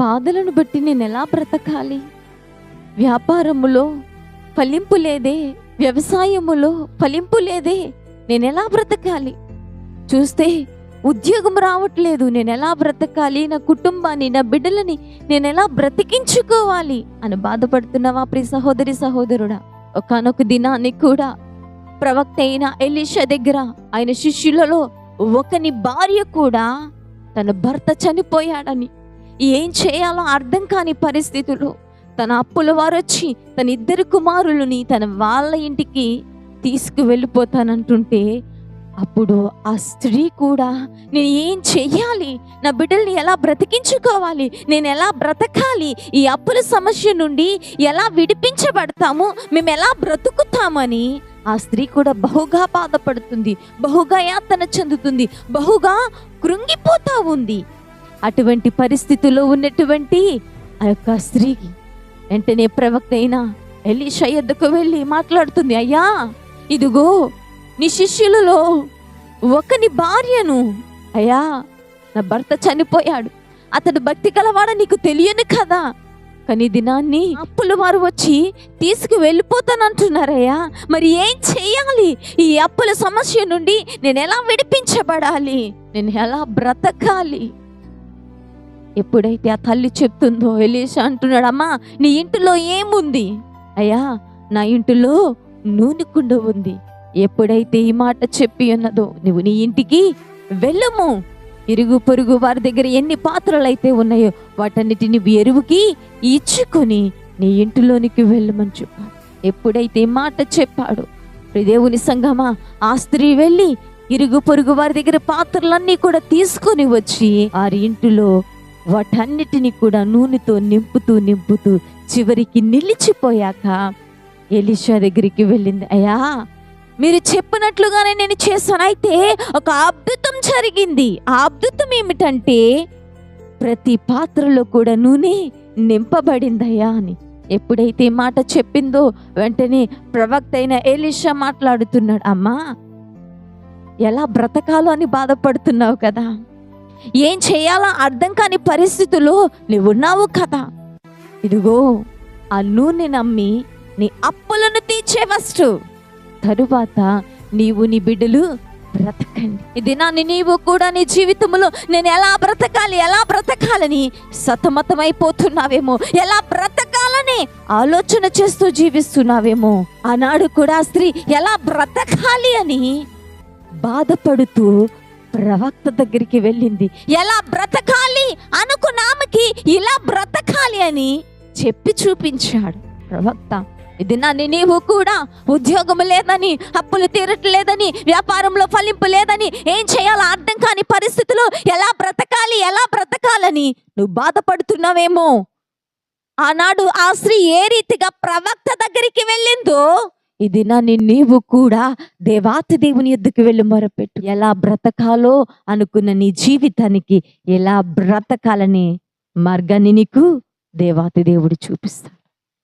బాధలను బట్టి నేను ఎలా బ్రతకాలి? వ్యాపారములో ఫలింపు లేదే, వ్యవసాయములో ఫలింపు లేదే, నేను ఎలా బ్రతకాలి? చూస్తే ఉద్యోగం రావట్లేదు, నేను ఎలా బ్రతకాలి? నా కుటుంబాన్ని, నా బిడ్డలని నేను ఎలా బ్రతికించుకోవాలి అని బాధపడుతున్నావా ప్రియ సహోదరి సహోదరుడా? ఒకానొక దినాన్ని కూడా ప్రవక్త అయిన ఎలీషా దగ్గర ఆయన శిష్యులలో ఒకని భార్య కూడా తన భర్త చనిపోయాడని, ఏం చేయాలో అర్థం కాని పరిస్థితుల్లో తన అప్పుల వారు వచ్చి తన 2 కుమారులని తన వాళ్ళ ఇంటికి తీసుకువెళ్ళిపోతానంటుంటే, అప్పుడు ఆ స్త్రీ కూడా నేను ఏం చెయ్యాలి, నా బిడ్డల్ని ఎలా బ్రతికించుకోవాలి, నేను ఎలా బ్రతకాలి, ఈ అప్పుల సమస్య నుండి ఎలా విడిపించబడతాము, మేము ఎలా బ్రతుకుతామని ఆ స్త్రీ కూడా బహుగా బాధపడుతుంది, బహుగా యాతన చెందుతుంది, బహుగా కృంగిపోతా ఉంది. అటువంటి పరిస్థితుల్లో ఉన్నటువంటి ఆ యొక్క స్త్రీకి వెంటనే ప్రవక్త అయిన ఎలీషా యొద్దకు వెళ్ళి మాట్లాడుతుంది, అయ్యా ఇదిగో నీ శిష్యులలో ఒకని భార్యను, అయ్యా నా భర్త చనిపోయాడు, అతడు భక్తి కలవాడ నీకు తెలియను కదా, కానీ దినాన్ని అప్పుల వారు వచ్చి తీసుకు వెళ్ళిపోతానంటున్నారయ్యా, మరి ఏం చెయ్యాలి? ఈ అప్పుల సమస్య నుండి నేను ఎలా విడిపించబడాలి, నేను ఎలా బ్రతకాలి? ఎప్పుడైతే ఆ తల్లి చెప్తుందో ఎలీషా అంటున్నాడు, అమ్మా నీ ఇంటిలో ఏముంది? అయ్యా నా ఇంటిలో నూనె కుండ ఉంది. ఎప్పుడైతే ఈ మాట చెప్పి ఉన్నదో, నువ్వు నీ ఇంటికి వెళ్ళము, ఇరుగు పొరుగు వారి దగ్గర ఎన్ని పాత్రలు అయితే ఉన్నాయో వాటన్నిటిని ఎరువుకి ఇచ్చుకొని నీ ఇంటిలోనికి వెళ్ళమని చెప్పాడు. ఎప్పుడైతే ఈ మాట చెప్పాడు, దేవుని సంగమా, ఆ స్త్రీ వెళ్ళి ఇరుగు పొరుగు వారి దగ్గర పాత్రలన్నీ కూడా తీసుకొని వచ్చి వారి ఇంటిలో వాటన్నిటిని కూడా నూనెతో నింపుతూ చివరికి నిలిచిపోయాక ఎలీషా దగ్గరికి వెళ్ళింది, అయ్యా మీరు చెప్పినట్లుగానే నేను చేశాను, అయితే ఒక అద్భుతం జరిగింది. ఆ అద్భుతం ఏమిటంటే ప్రతి పాత్రలో కూడా నూనె నింపబడిందయ్యా అని. ఎప్పుడైతే మాట చెప్పిందో వెంటనే ప్రవక్త అయిన ఎలీషా మాట్లాడుతున్నాడు, అమ్మా ఎలా బ్రతకాలో అని బాధపడుతున్నావు కదా, ఏం చేయాలో అర్థం కాని పరిస్థితుల్లో నువ్వు ఉన్నావు కదా, ఇదిగో ఆ నూనె నమ్మి నీ అప్పులను తీర్చే ఫస్ట్, తరువాత నీవు నీ బిడ్డలు బ్రతకండి. ఇది నీవు కూడా నీ జీవితంలో నేను ఎలా బ్రతకాలని సతమతమైపోతున్నావేమో, ఎలా బ్రతకాలని ఆలోచన చేస్తూ జీవిస్తున్నావేమో. ఆనాడు కూడా స్త్రీ ఎలా బ్రతకాలి అని బాధపడుతూ ప్రవక్త దగ్గరికి వెళ్ళింది. ఎలా బ్రతకాలి అనుకున్నామకి ఇలా బ్రతకాలి అని చెప్పి చూపించాడు ప్రవక్త. ఇది నీవు కూడా ఉద్యోగం లేదని, అప్పులు తీరట్లేదని, వ్యాపారంలో ఫలింపు లేదని, ఏం చేయాలో అర్థం కాని పరిస్థితిలో ఎలా బ్రతకాలని నువ్వు బాధపడుతున్నావేమో. ఆనాడు ఆ స్త్రీ ఏ రీతిగా ప్రవక్త దగ్గరికి వెళ్ళిందో, ఇది నీవు కూడా దేవాతి దేవుని యొద్దకు వెళ్ళి మొరపెట్టు. ఎలా బ్రతకాలో అనుకున్న నీ జీవితానికి ఎలా బ్రతకాలని మార్గాన్ని నీకు దేవాతి దేవుడు చూపిస్తాడు.